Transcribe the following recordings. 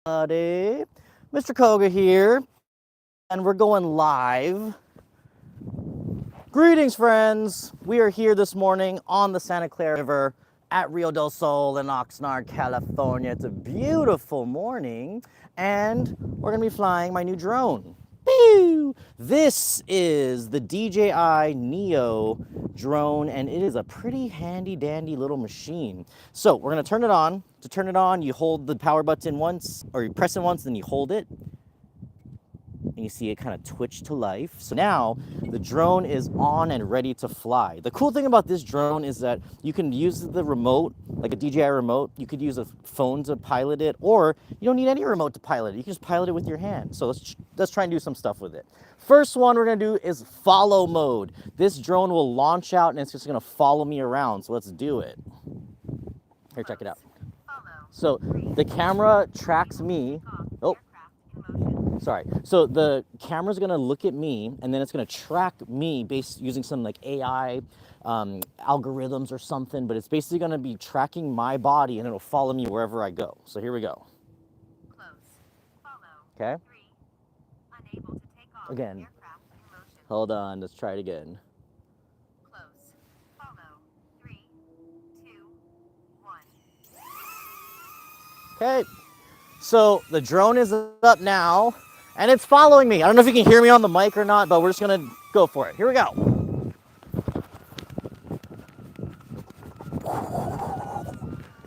Buddy, Mr. Koga here, and we're going live. Greetings, friends. We are here this morning on the Santa Clara River at Rio del Sol in Oxnard, California. It's a beautiful morning, and we're gonna be flying my new drone. Pew! This is the DJI Neo drone, and it is a pretty handy dandy little machine. So we're gonna turn it on. To turn it on, you hold the power button once, or you press it once, then you hold it, and you see it kind of twitch to life. So now the drone is on and ready to fly. The cool thing about this drone is that you can use the remote, like a DJI remote. You could use a phone to pilot it, or you don't need any remote to pilot it. You can just pilot it with your hand. So let's try and do some stuff with it. First one we're gonna do is follow mode. This drone will launch out and it's just gonna follow me around. So let's do it. Here, check it out. So the camera tracks me. Oh, sorry. So the camera's gonna look at me, and then it's gonna track me based using some like AI algorithms or something. But it's basically gonna be tracking my body, and it'll follow me wherever I go. So here we go. Okay. Again. Hold on. Let's try it again. Okay. So the drone is up now, and it's following me. I don't know if you can hear me on the mic or not, but we're just gonna go for it. Here we go.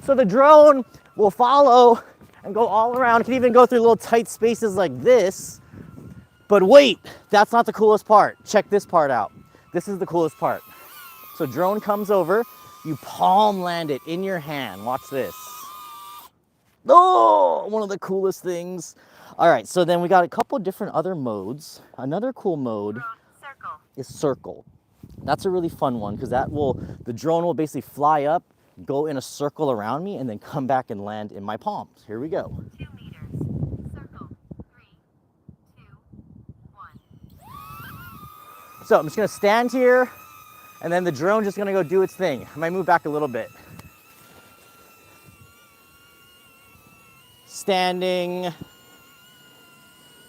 So the drone will follow and go all around. It can even go through little tight spaces like this. But wait, that's not the coolest part. Check this part out. This is the coolest part. So drone comes over, you palm land it in your hand. Watch this. Oh, one of the coolest things. All right, so then we got a couple different other modes. Another cool mode is circle. That's a really fun one because the drone will basically fly up, go in a circle around me, and then come back and land in my palms. Here we go. 2 meters. Circle. 3, 2, 1. So I'm just gonna stand here, and then the drone's just gonna go do its thing. I might move back a little bit. Standing.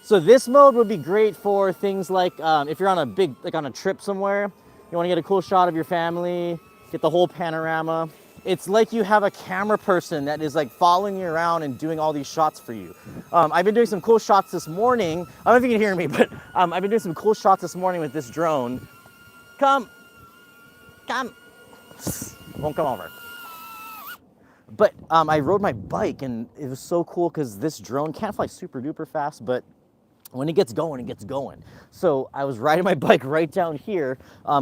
So this mode would be great for things like if you're on on a trip somewhere, you want to get a cool shot of your family, get the whole panorama. It's like you have a camera person that is like following you around and doing all these shots for you. I've been doing some cool shots this morning. I don't know if you can hear me, but I've been doing some cool shots this morning with this drone. Come. Won't come over. But I rode my bike, and it was so cool because this drone can't fly super duper fast, but when it gets going, it gets going. So I was riding my bike right down here,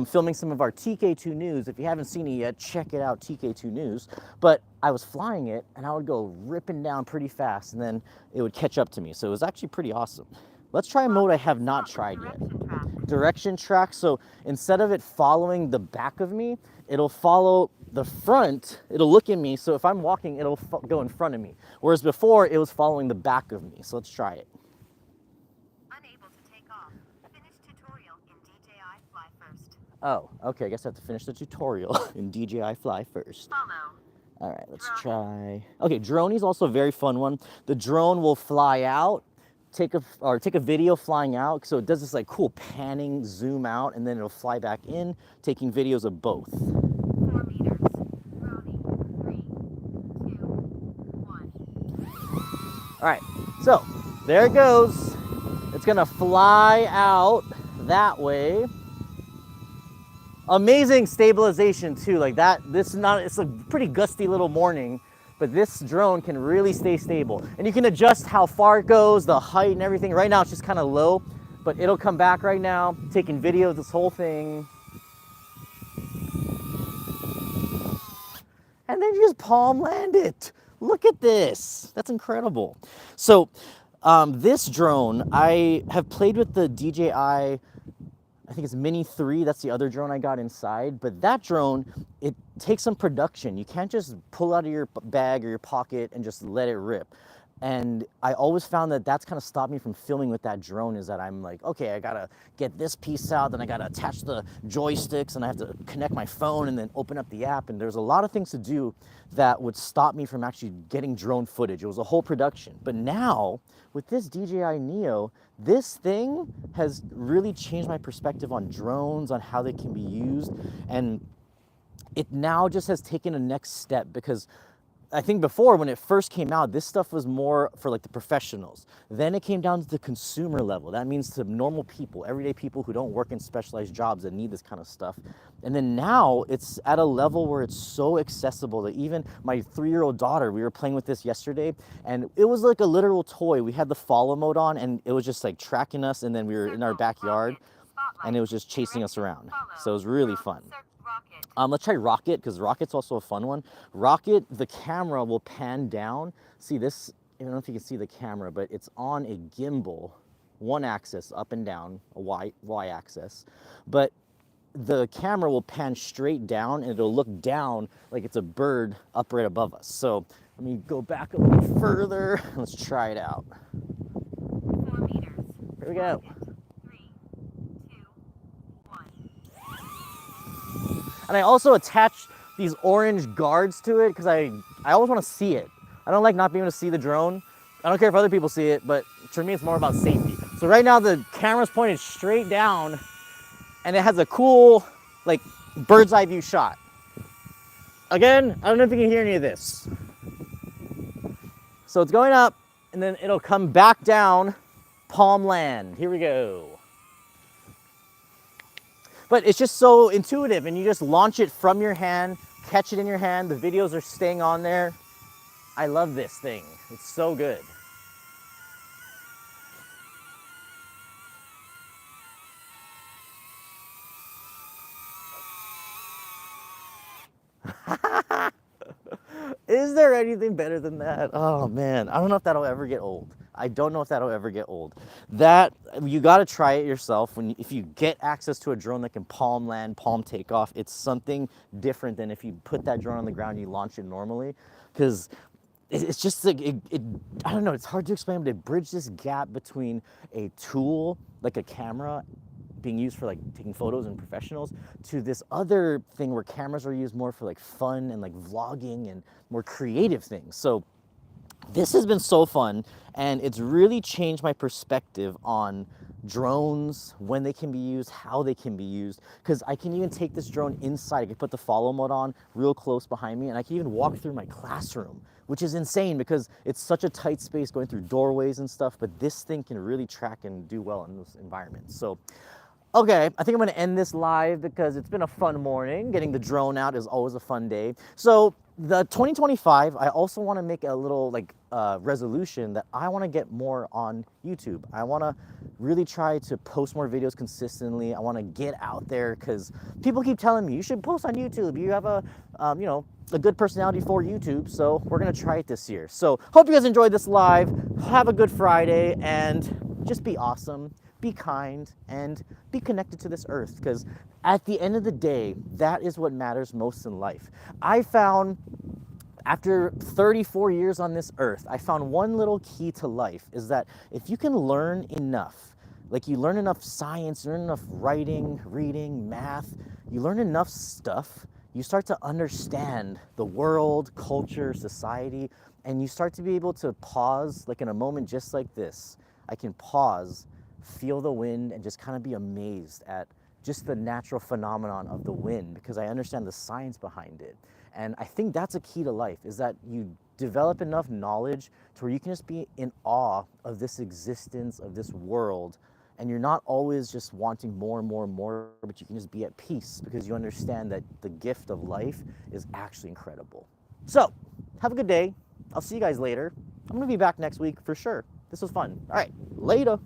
filming some of our TK2 News. If you haven't seen it yet, check it out, TK2 News. But I was flying it, and I would go ripping down pretty fast, and then it would catch up to me. So it was actually pretty awesome. Let's try a mode I have not tried yet. Direction track. So instead of it following the back of me, it'll follow the front. It'll look at me. So if I'm walking, it'll go in front of me. Whereas before, it was following the back of me. So let's try it. Unable to take off. Finish tutorial in DJI Fly First. Oh, okay. I guess I have to finish the tutorial in DJI Fly First. Follow. All right, let's try. Okay, drone is also a very fun one. The drone will fly out, take a video flying out. So it does this like cool panning zoom out, and then it'll fly back in, taking videos of both. 4 meters. Rolling. 3, 2, 1. All right, so there it goes. It's gonna fly out that way. Amazing stabilization too, like that. It's a pretty gusty little morning, but this drone can really stay stable. And you can adjust how far it goes, the height and everything. Right now it's just kind of low, but it'll come back right now, taking video of this whole thing. And then you just palm land it. Look at this, that's incredible. So this drone, I have played with the DJI, I think it's Mini 3, that's the other drone I got inside, but that drone, it takes some production. You can't just pull out of your bag or your pocket and just let it rip. And I always found that that's kind of stopped me from filming with that drone, is that I'm like, okay, I gotta get this piece out, then I gotta attach the joysticks, and I have to connect my phone and then open up the app. And there's a lot of things to do that would stop me from actually getting drone footage. It was a whole production. But now, with this DJI Neo, this thing has really changed my perspective on drones, on how they can be used. And it now just has taken a next step, because I think before, when it first came out, this stuff was more for like the professionals. Then it came down to the consumer level. That means to normal people, everyday people who don't work in specialized jobs that need this kind of stuff. And then now it's at a level where it's so accessible that even my 3-year-old daughter, we were playing with this yesterday, and it was like a literal toy. We had the follow mode on, and it was just like tracking us, and then we were in our backyard, and it was just chasing us around. So it was really fun. Let's try Rocket, because Rocket's also a fun one. Rocket, the camera will pan down. See this, I don't know if you can see the camera, but it's on a gimbal, one axis, up and down, a Y axis. But the camera will pan straight down, and it'll look down like it's a bird up right above us. So let me go back a little further. Let's try it out. 4 meters. Here we go. 3, 2, 1. And I also attached these orange guards to it because I always want to see it. I don't like not being able to see the drone. I don't care if other people see it, but for me it's more about safety. So right now the camera's pointed straight down, and it has a cool like bird's eye view shot. Again, I don't know if you can hear any of this. So it's going up, and then it'll come back down, palm land. Here we go. But it's just so intuitive, and you just launch it from your hand, catch it in your hand. The videos are staying on there. I love this thing. It's so good. Is there anything better than that? Oh man, I don't know if that'll ever get old. I don't know if that'll ever get old. That, you gotta try it yourself. If you get access to a drone that can palm land, palm take off, it's something different than if you put that drone on the ground and you launch it normally. Because it's just like, I don't know, it's hard to explain, but it bridges this gap between a tool, like a camera, being used for like taking photos and professionals, to this other thing where cameras are used more for like fun and like vlogging and more creative things. So this has been so fun, and it's really changed my perspective on drones, when they can be used, how they can be used, because I can even take this drone inside. I can put the follow mode on real close behind me, and I can even walk through my classroom, which is insane because it's such a tight space going through doorways and stuff, but this thing can really track and do well in those environments. So okay, I think I'm gonna end this live because it's been a fun morning. Getting the drone out is always a fun day. So the 2025, I also wanna make a little like resolution that I wanna get more on YouTube. I wanna really try to post more videos consistently. I wanna get out there because people keep telling me, you should post on YouTube. You have a, you know, a good personality for YouTube. So we're gonna try it this year. So hope you guys enjoyed this live. Have a good Friday, and just be awesome. Be kind, and be connected to this earth, because at the end of the day, that is what matters most in life. I found, after 34 years on this earth, I found one little key to life, is that if you can learn enough, like you learn enough science, you learn enough writing, reading, math, you learn enough stuff, you start to understand the world, culture, society, and you start to be able to pause, like in a moment just like this. I can pause, feel the wind, and just kind of be amazed at just the natural phenomenon of the wind, because I understand the science behind it. And I think that's a key to life, is that you develop enough knowledge to where you can just be in awe of this existence, of this world, and you're not always just wanting more and more and more, but you can just be at peace because you understand that the gift of life is actually incredible. So have a good day. I'll see you guys later. I'm gonna be back next week for sure. This was fun. All right, later.